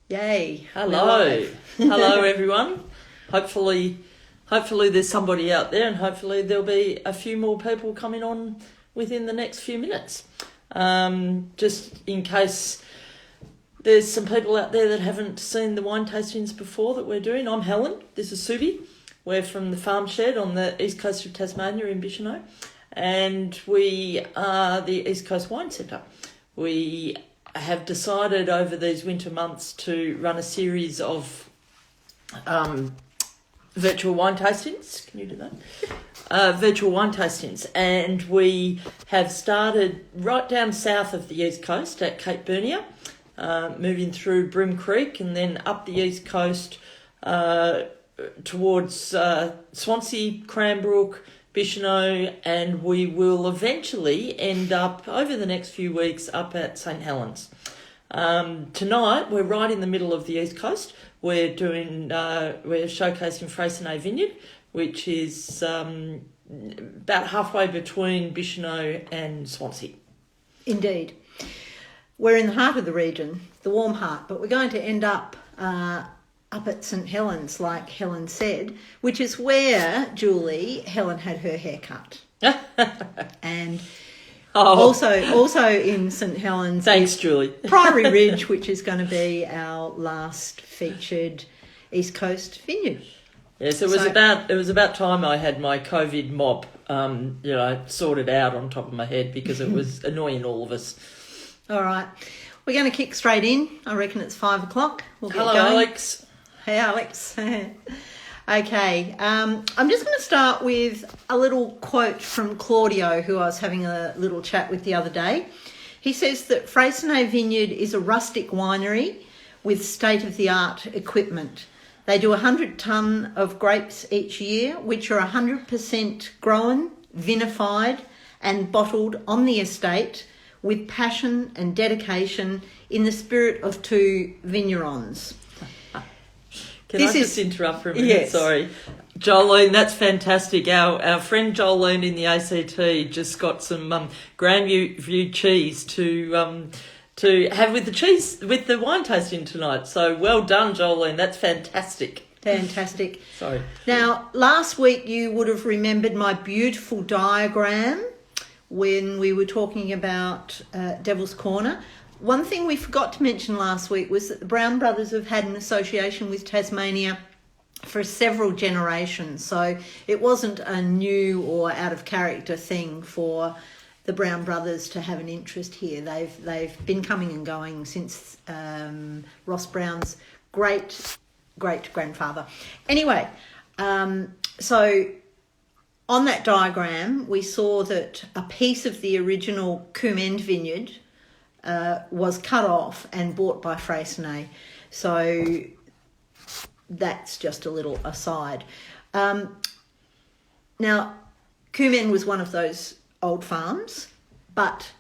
Yay. Hello. Hello, everyone. Hopefully there's somebody out there, and hopefully there'll be a few more people coming on within the next few minutes. Just in case there's some people out there that haven't seen the wine tastings before that we're doing. I'm Helen. This is Subi. We're from the farm shed on the east coast of Tasmania in Bicheno, and we are the East Coast Wine Centre. We have decided over these winter months to run a series of virtual wine tastings. Can you do that? Virtual wine tastings. And we have started right down south of the east coast at Cape Bernier, moving through Brim Creek and then up the east coast towards Swansea, Cranbrook, Bicheno, and we will eventually end up, over the next few weeks, up at St Helens. Tonight, we're right in the middle of the east coast. We're showcasing Freycinet Vineyard, which is about halfway between Bicheno and Swansea. Indeed. We're in the heart of the region, the warm heart, but we're going to end up at St Helens, like Helen said, which is where, Julie, Helen had her hair cut. And also in St Helens. Thanks, Julie. Priory Ridge, which is going to be our last featured East Coast vineyard. Yes, it was about time I had my COVID mop, sorted out on top of my head, because it was annoying all of us. All right, we're going to kick straight in. I reckon it's 5 o'clock. We'll get Hello, going. Alex. Hey, Alex. Okay, I'm just going to start with a little quote from Claudio, who I was having a little chat with the other day. He says that Freycinet Vineyard is a rustic winery with state-of-the-art equipment. They do 100 tonne of grapes each year, which are 100% grown, vinified and bottled on the estate with passion and dedication in the spirit of two vignerons. Can I just interrupt for a minute? Yes. Sorry. Jolene, that's fantastic. Our friend Jolene in the ACT just got some Grandview cheese to have with the wine tasting tonight. So well done, Jolene. That's fantastic. Fantastic. Sorry. Now, last week you would have remembered my beautiful diagram when we were talking about Devil's Corner. One thing we forgot to mention last week was that the Brown brothers have had an association with Tasmania for several generations. So it wasn't a new or out of character thing for the Brown brothers to have an interest here. They've been coming and going since Ross Brown's great-grandfather. Anyway, so on that diagram, we saw that a piece of the original Coomend vineyard was cut off and bought by Freycinet. So that's just a little aside. Now, Coomend was one of those old farms, but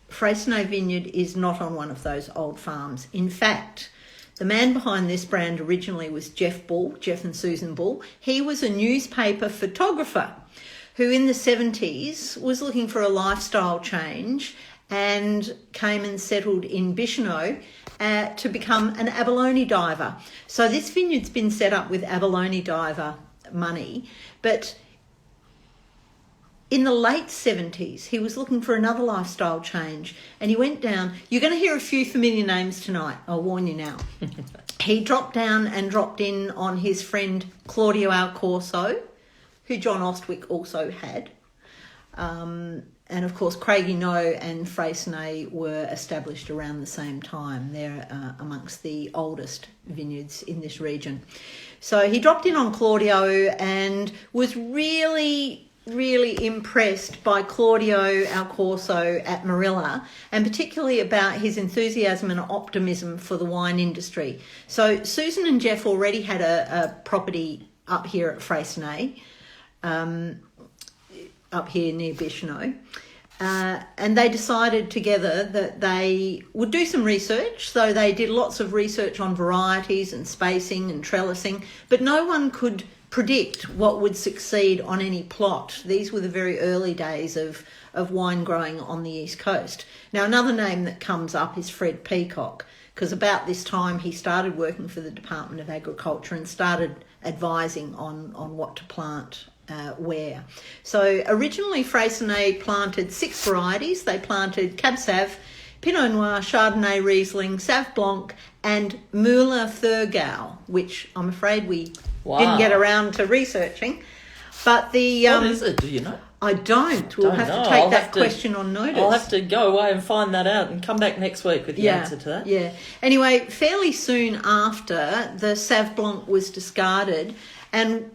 Freycinet Vineyard is not on one of those old farms. In fact, the man behind this brand originally was Jeff and Susan Bull. He was a newspaper photographer who in the 70s was looking for a lifestyle change and came and settled in Bicheno to become an abalone diver. So this vineyard's been set up with abalone diver money, but in the late 70s, he was looking for another lifestyle change, and he went down. You're going to hear a few familiar names tonight, I'll warn you now. He dropped down and dropped in on his friend Claudio Radenti, who John Ostwick also had. And of course, Craigie-No and Freycinet were established around the same time. They're amongst the oldest vineyards in this region. So he dropped in on Claudio and was really, really impressed by Claudio Alcorso at Marilla, and particularly about his enthusiasm and optimism for the wine industry. So Susan and Jeff already had a property up here at Freycinet, up here near Bicheno, and they decided together that they would do some research. So they did lots of research on varieties and spacing and trellising, but no one could predict what would succeed on any plot. These were the very early days of wine growing on the East Coast. Now, another name that comes up is Fred Peacock, because about this time he started working for the Department of Agriculture and started advising on what to plant where. So originally Freycinet planted 6 varieties. They planted Cab Sav, Pinot Noir, Chardonnay, Riesling, Sauv Blanc and Müller-Thurgau, which I'm afraid we didn't get around to researching. But the what is it? Do you know? I don't. We'll have to take that question on notice. I'll have to go away and find that out and come back next week with the answer to that. Yeah. Anyway, fairly soon after, the Sauv Blanc was discarded, and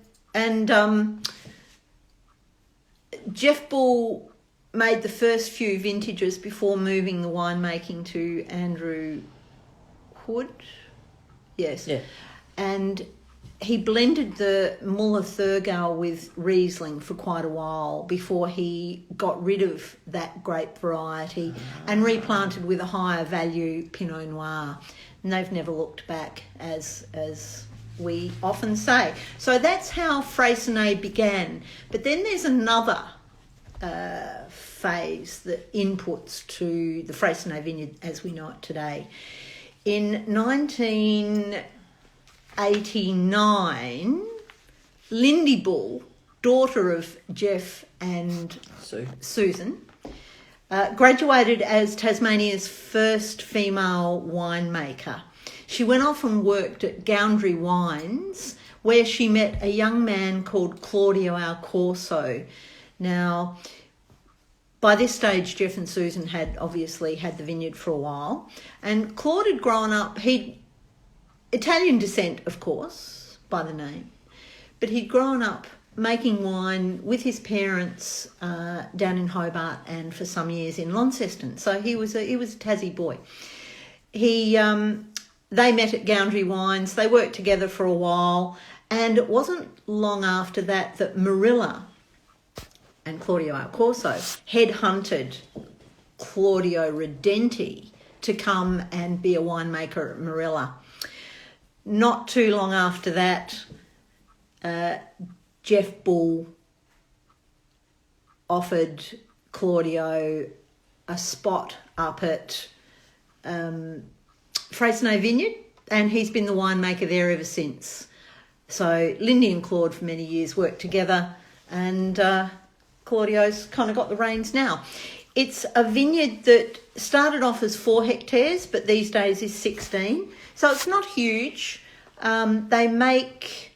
Jeff Bull made the first few vintages before moving the winemaking to Andrew Hood. Yes. Yeah. And he blended the Müller-Thurgau with Riesling for quite a while before he got rid of that grape variety and replanted with a higher value Pinot Noir. And they've never looked back, as we often say. So that's how Freycinet began. But then there's another phase that inputs to the Freycinet Vineyard as we know it today. In 1989, Lindy Bull, daughter of Jeff and Susan, graduated as Tasmania's first female winemaker. She went off and worked at Goundry Wines, where she met a young man called Claudio Radenti. Now, by this stage, Jeff and Susan had obviously had the vineyard for a while, and Claude had grown up, Italian descent, of course, by the name, but he'd grown up making wine with his parents down in Hobart and for some years in Launceston. So he was a Tassie boy. They met at Goundry Wines. They worked together for a while, and it wasn't long after that Marilla and Claudio Radenti headhunted Claudio Radenti to come and be a winemaker at Marilla. Not too long after that, Jeff Bull offered Claudio a spot up at Freycinet Vineyard, and he's been the winemaker there ever since. So Lindy and Claude for many years worked together, and Claudio's kind of got the reins now. It's a vineyard that started off as 4 hectares, but these days is 16. So it's not huge. They make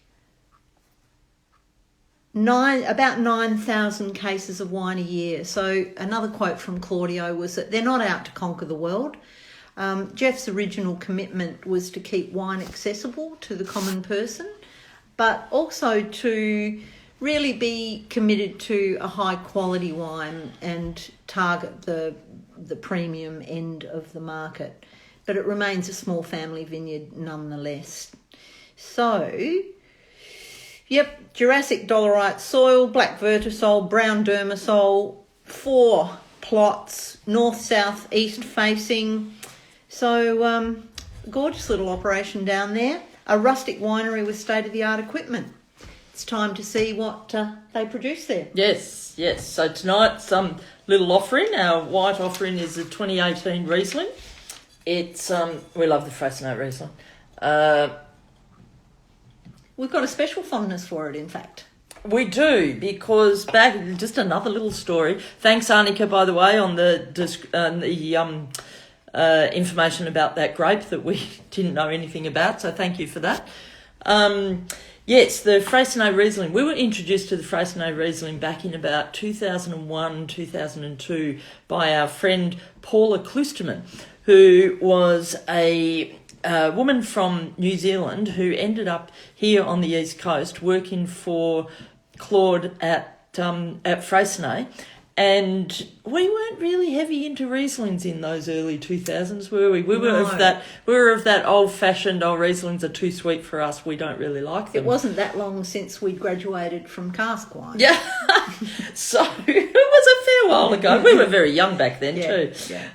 about 9,000 cases of wine a year. So another quote from Claudio was that they're not out to conquer the world. Jeff's original commitment was to keep wine accessible to the common person, but also to really be committed to a high quality wine and target the premium end of the market. But it remains a small family vineyard nonetheless. So, Jurassic dolerite soil, black vertisol, brown dermisol, 4 plots, north, south, east facing. So, gorgeous little operation down there. A rustic winery with state-of-the-art equipment. It's time to see what they produce there. Yes. So tonight's little offering, our white offering, is a 2018 Riesling. It's we love the Freycinet Riesling. We've got a special fondness for it, in fact. We do, because back, just another little story. Thanks, Arnika, by the way, on the information about that grape that we didn't know anything about. So thank you for that. Yes, the Freycinet Riesling. We were introduced to the Freycinet Riesling back in about 2001, 2002 by our friend Paula Klusterman, who was a woman from New Zealand who ended up here on the East Coast working for Claude at Freycinet. And we weren't really heavy into Rieslings in those early 2000s, were we? We were of that old-fashioned, Rieslings are too sweet for us, we don't really like them. It wasn't that long since we'd graduated from cask wine. Yeah. So it was a fair while ago. We were very young back then too. Yeah.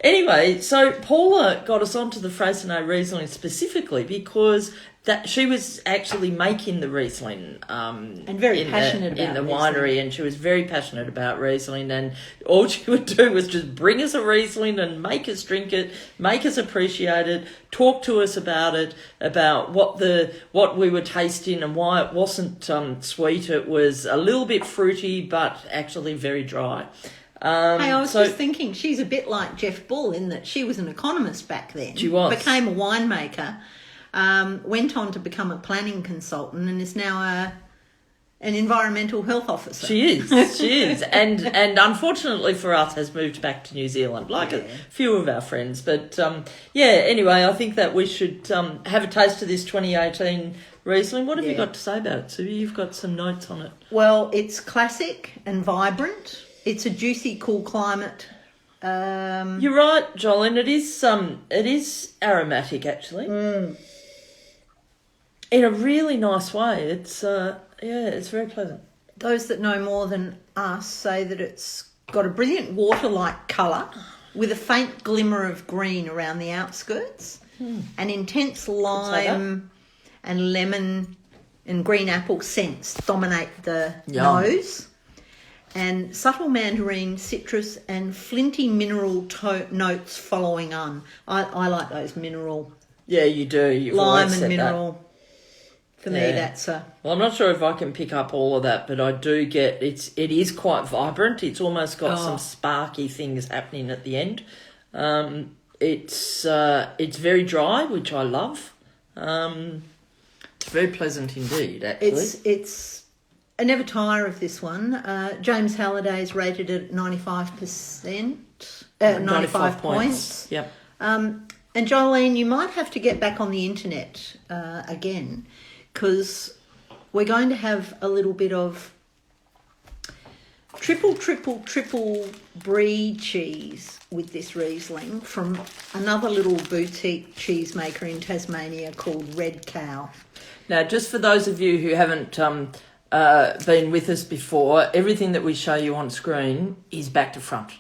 Anyway, so Paula got us onto the Freycinet Riesling specifically because that she was actually making the Riesling and very passionate about in the winery, and she was very passionate about Riesling, and all she would do was just bring us a Riesling and make us drink it, make us appreciate it, talk to us about it, about what we were tasting and why it wasn't sweet. It was a little bit fruity, but actually very dry. Hey, I was just thinking, she's a bit like Jeff Bull in that she was an economist back then. She was. Became a winemaker, went on to become a planning consultant, and is now an environmental health officer. She is. And unfortunately for us, has moved back to New Zealand, like a few of our friends. But anyway, I think that we should have a taste of this 2018 Riesling. What have you got to say about it, Subi? You've got some notes on it. Well, it's classic and vibrant. It's a juicy, cool climate. You're right, Jolene. It is aromatic, actually. In a really nice way. It's it's very pleasant. Those that know more than us say that it's got a brilliant water-like colour with a faint glimmer of green around the outskirts, an intense lime and lemon and green apple scents dominate the nose, and subtle mandarin, citrus and flinty mineral notes following on. I like those mineral. Yeah, you do. You've lime and mineral. That. For me, that's a... Well, I'm not sure if I can pick up all of that, but I do get... It is quite vibrant. It's almost got some sparky things happening at the end. It's very dry, which I love. It's very pleasant indeed, actually. It's... I never tire of this one. James Halliday's rated it at 95%. 95 points. Yep. And Jolene, you might have to get back on the internet again, because we're going to have a little bit of triple brie cheese with this Riesling from another little boutique cheesemaker in Tasmania called Red Cow. Now, just for those of you who haven't been with us before, everything that we show you on screen is back to front.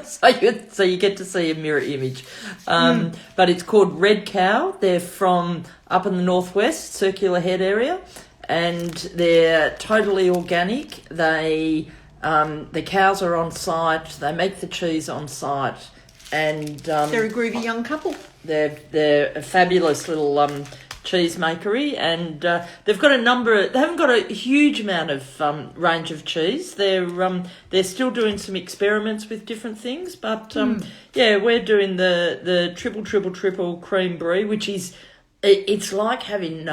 so you get to see a mirror image. But it's called Red Cow. They're from up in the northwest, Circular Head area, and they're totally organic. The cows are on site. They make the cheese on site, and they're a groovy young couple. They're a fabulous little cheese makery, and they've got they haven't got a huge amount of range of cheese. They're still doing some experiments with different things, but we're doing the triple cream brie, which is it's like having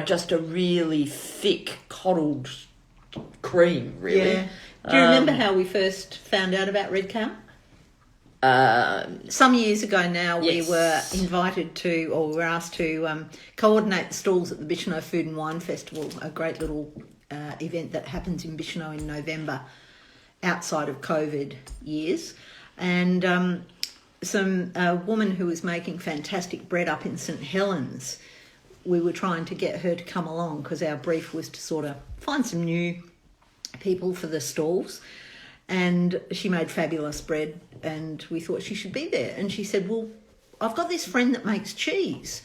just a really thick coddled cream, really. Yeah. Do you remember how we first found out about Red Cow? Some years ago now, we were invited to, or we were asked to coordinate the stalls at the Bicheno Food and Wine Festival, a great little event that happens in Bicheno in November outside of COVID years. And a woman who was making fantastic bread up in St Helens, we were trying to get her to come along because our brief was to sort of find some new people for the stalls. And she made fabulous bread, and we thought she should be there. And she said, well, I've got this friend that makes cheese.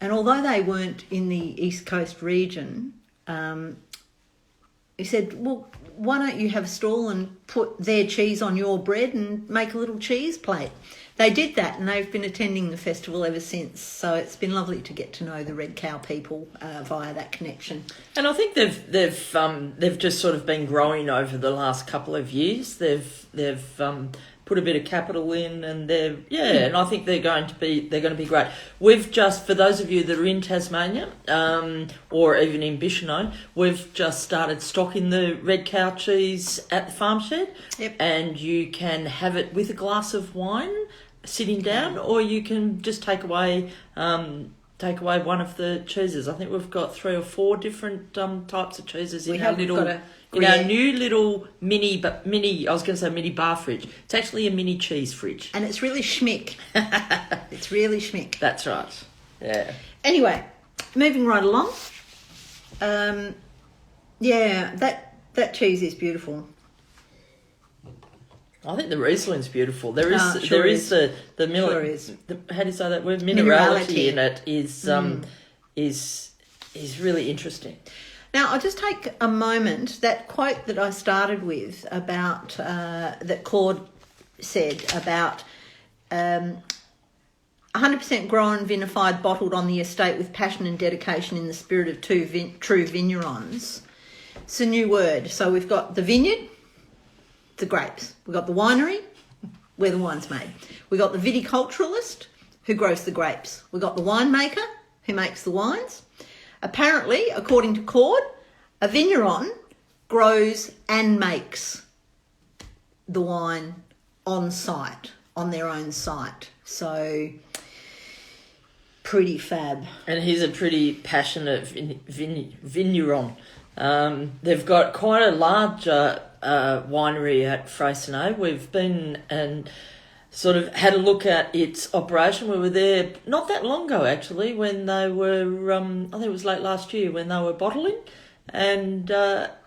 And although they weren't in the East Coast region, he said, well, why don't you have a stall and put their cheese on your bread and make a little cheese plate? They did that, and they've been attending the festival ever since. So it's been lovely to get to know the Red Cow people via that connection. And I think they've just sort of been growing over the last couple of years. They've put a bit of capital in, and and I think they're going to be great. We've just, for those of you that are in Tasmania or even in Bicheno, we've just started stocking the Red Cow cheese at the farm shed, and you can have it with a glass of wine sitting down, or you can just take away one of the cheeses. I think we've got 3 or 4 different types of cheeses in our new little mini bar fridge. It's actually a mini cheese fridge, and it's really schmick. It's really schmick. That's right. Yeah. Anyway, moving right along. That cheese is beautiful. I think the Riesling's beautiful. There is the Sure is. how do you say that word? Minerality in it is really interesting. Now, I'll just take a moment, that quote that I started with about, that Claude said about 100% grown, vinified, bottled on the estate with passion and dedication in the spirit of true vignerons. It's a new word. So we've got the vineyard, the grapes. We've got the winery, where the wine's made. We've got the viticulturalist, who grows the grapes. We've got the winemaker, who makes the wines. Apparently, according to Claude, a vigneron grows and makes the wine on site, on their own site. So, pretty fab. And he's a pretty passionate vigneron. They've got quite a large winery at Freycinet. We've been and sort of had a look at its operation. We were there not that long ago, actually, when they were, I think it was late last year, when they were bottling. And,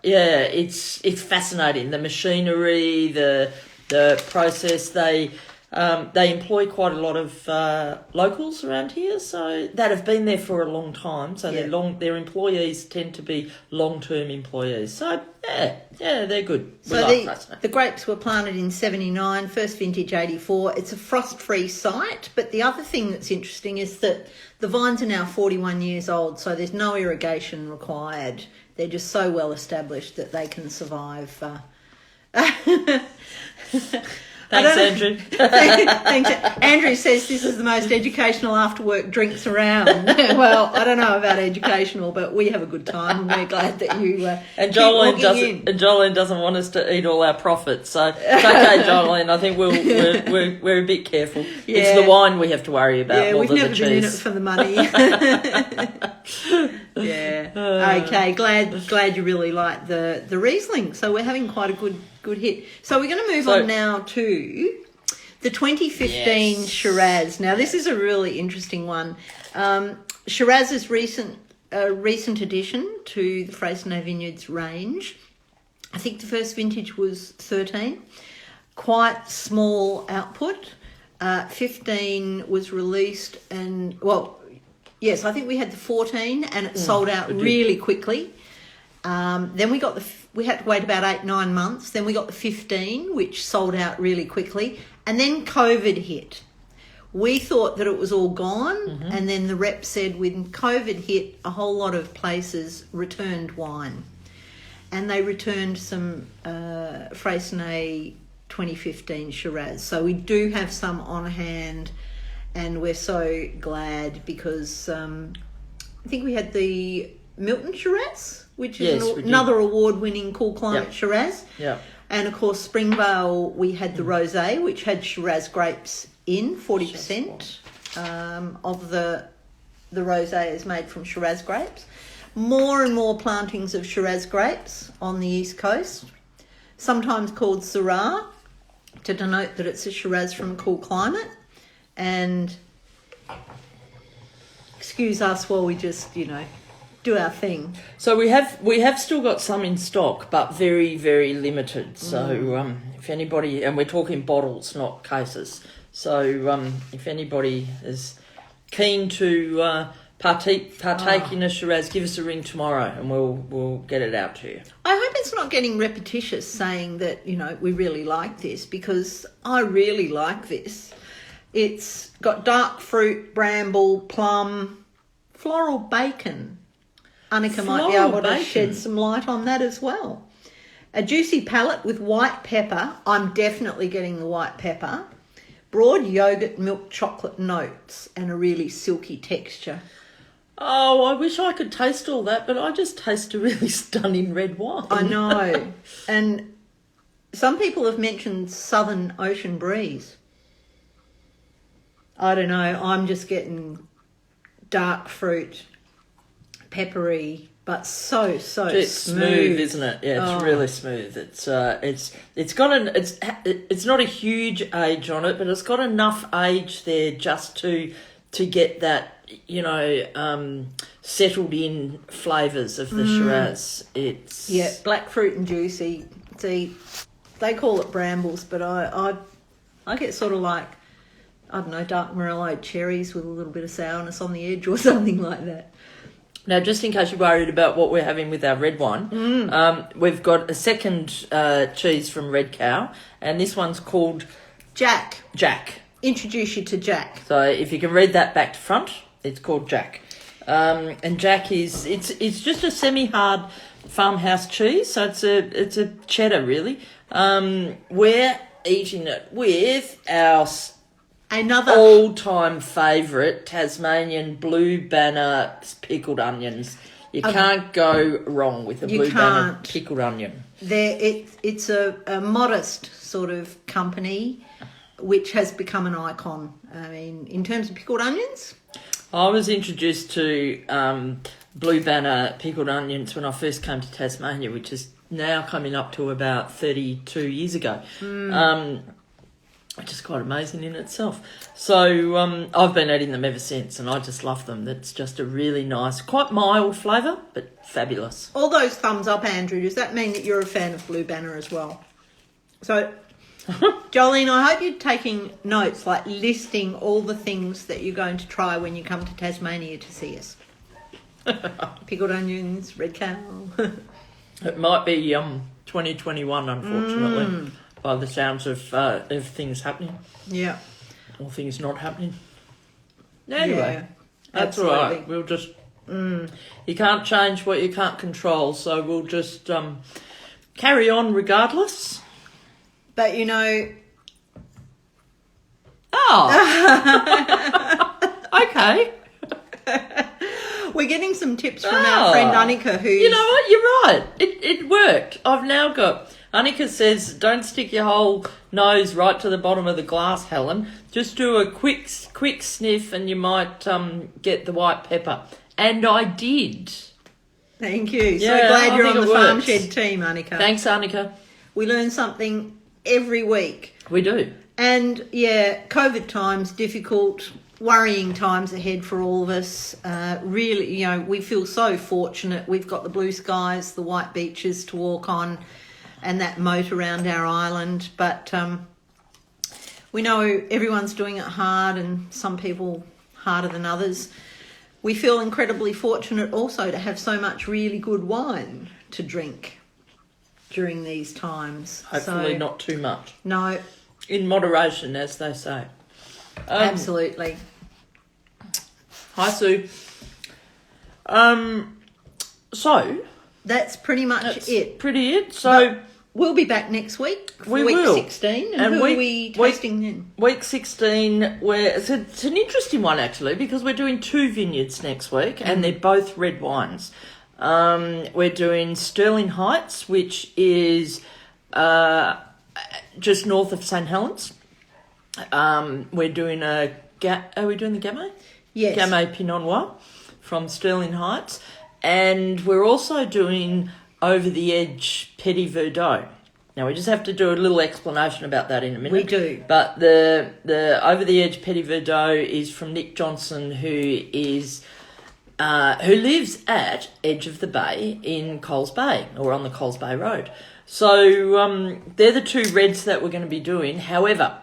it's fascinating. The machinery, the process, they employ quite a lot of locals around here, so that have been there for a long time. So their employees tend to be long-term employees. So they're good. So the grapes were planted in 79, first vintage 84. It's a frost-free site, but the other thing that's interesting is that the vines are now 41 years old, so there's no irrigation required. They're just so well established that they can survive. Thanks, Andrew. Thanks. Andrew says this is the most educational after-work drinks around. Well, I don't know about educational, but we have a good time, and we're glad that you and Jolene doesn't want us to eat all our profits, so it's okay, Jolene. I think we're a bit careful. Yeah. It's the wine we have to worry about more than the cheese. We've never been in it for the money. Yeah. Okay. Glad you really like the Riesling. So we're having quite a good hit. So we're going to move on now to the 2015 Shiraz. Now this is a really interesting one. Shiraz's recent addition to the Freycinet Vineyards range. I think the first vintage was 13. Quite small output. 15 was released and, yes, I think we had the 14 and it sold out really quickly. Then we got we had to wait about 8-9 months. Then we got the 15, which sold out really quickly. And then COVID hit. We thought that it was all gone. And then the rep said when COVID hit, a whole lot of places returned wine. And they returned some Freycinet 2015 Shiraz. So we do have some on hand. And we're so glad because I think we had the Milton Shiraz, which is another award-winning cool climate Shiraz. Yeah. And, of course, Springvale, we had the Rosé, which had Shiraz grapes in, 40% of the Rosé is made from Shiraz grapes. More and more plantings of Shiraz grapes on the East Coast, sometimes called Syrah, to denote that it's a Shiraz from a cool climate. And excuse us while we just, do our thing. So we have still got some in stock, but very, very limited. So if anybody, and we're talking bottles, not cases. So if anybody is keen to partake in a Shiraz, give us a ring tomorrow, and we'll get it out to you. I hope it's not getting repetitious saying that we really like this, because I really like this. It's got dark fruit, bramble, plum, floral bacon. Annika might be able to shed some light on that as well. A juicy palate with white pepper. I'm definitely getting the white pepper. Broad yogurt, milk, chocolate notes, and a really silky texture. Oh, I wish I could taste all that, but I just taste a really stunning red wine. I know. And some people have mentioned Southern Ocean breeze. I don't know. I'm just getting dark fruit, peppery, but so it's smooth, isn't it? Yeah, it's really smooth. It's got it's not a huge age on it, but it's got enough age there just to get that settled in flavours of the Shiraz. It's black fruit and juicy. See, they call it brambles, but I get sort of like, I don't know, dark Morello cherries with a little bit of sourness on the edge or something like that. Now, just in case you're worried about what we're having with our red wine, we've got a second cheese from Red Cow, and this one's called Jack. Jack. Introduce you to Jack. So if you can read that back to front, it's called Jack. And Jack is it's just a semi-hard farmhouse cheese, so it's a cheddar really. We're eating it with our Another all-time favourite Tasmanian Blue Banner pickled onions. You can't go wrong with a Blue Banner pickled onion. It's a modest sort of company which has become an icon. I mean, in terms of pickled onions. I was introduced to Blue Banner pickled onions when I first came to Tasmania, which is now coming up to about 32 years ago. Which is quite amazing in itself. So I've been eating them ever since, and I just love them. That's just a really nice, quite mild flavour, but fabulous. All those thumbs up, Andrew. Does that mean that you're a fan of Blue Banner as well? So, Jolene, I hope you're taking notes, like listing all the things that you're going to try when you come to Tasmania to see us. Pickled onions, Red Cow. It might be 2021, unfortunately. By the sounds of things happening. Yeah. Or things not happening. Anyway, that's all right. We'll just... You can't change what you can't control, so we'll just carry on regardless. But, you know... Oh! Okay. We're getting some tips from our friend Annika, who... You know what? You're right. It worked. I've now got... Annika says, don't stick your whole nose right to the bottom of the glass, Helen. Just do a quick sniff and you might get the white pepper. And I did. Thank you. So glad you're on the Farm Shed team, Annika. Thanks, Annika. We learn something every week. We do. And, yeah, COVID times, difficult, worrying times ahead for all of us. Really, you know, we feel so fortunate. We've got the blue skies, the white beaches to walk on, and that moat around our island. But we know everyone's doing it hard, and some people harder than others. We feel incredibly fortunate also to have so much really good wine to drink during these times. Hopefully not too much. No. In moderation, as they say. Absolutely. Hi, Sue. So... That's pretty much it. Pretty it. So... We'll be back next week for week 16. And who are we tasting then? Week 16, it's an interesting one, actually, because we're doing 2 vineyards next week, and they're both red wines. We're doing Sterling Heights, which is just north of St. Helens. We're doing are we doing the Gamay? Yes. Gamay Pinot Noir from Sterling Heights. And we're also doing Over the Edge Petit Verdot. Now, we just have to do a little explanation about that in a minute. We do. But the Over the Edge Petit Verdot is from Nick Johnson, who lives at Edge of the Bay in Coles Bay, or on the Coles Bay Road. So they're the 2 reds that we're going to be doing. However,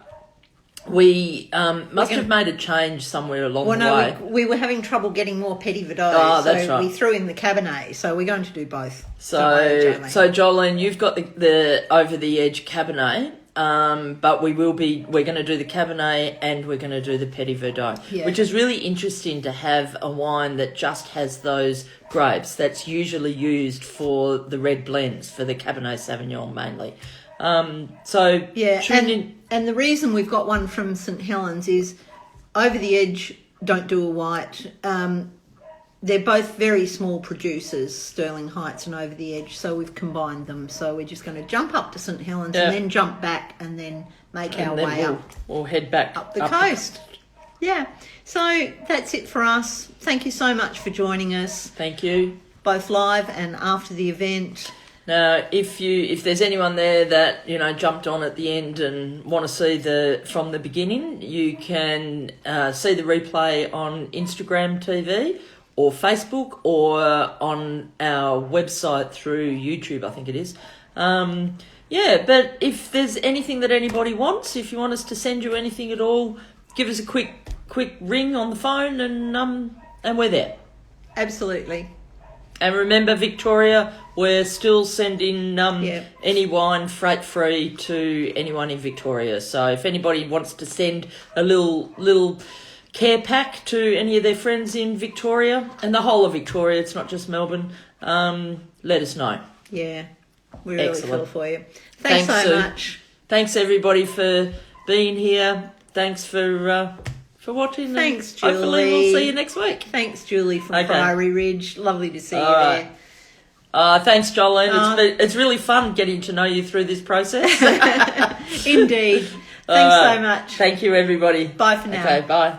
we must have made a change somewhere along the way. We were having trouble getting more Petit Verdot, that's right. We threw in the Cabernet, so we're going to do both. So Jolene, you've got the Over the Edge Cabernet, but we're going to do the Cabernet and we're going to do the Petit Verdot, which is really interesting to have a wine that just has those grapes. That's usually used for the red blends, for the Cabernet Sauvignon mainly. And the reason we've got one from St. Helens is Over the Edge don't do a white. They're both very small producers, Sterling Heights and Over the Edge, so we've combined them. So we're just going to jump up to St. Helens and then jump back and then make our way up. We'll head back up the coast. Yeah. So that's it for us. Thank you so much for joining us. Thank you. Both live and after the event. Now, if there's anyone there that jumped on at the end and want to see from the beginning, you can see the replay on Instagram TV or Facebook or on our website through YouTube, I think it is. But if there's anything that anybody wants, if you want us to send you anything at all, give us a quick ring on the phone and we're there. Absolutely. And remember, Victoria, we're still sending Yeah. any wine freight free to anyone in Victoria. So if anybody wants to send a little care pack to any of their friends in Victoria and the whole of Victoria, it's not just Melbourne, let us know. Yeah, we really Excellent. feel for you. Thanks so Sue. much. Thanks everybody for being here. Thanks for watching. Thanks, and hopefully Julie. we'll see you next week. Thanks, Julie from Okay. Priory Ridge. Lovely to see you All right. there. Thanks, Jolene. It's really fun getting to know you through this process. Indeed. Thanks All right. so much. Thank you, everybody. Bye for now. Okay, bye.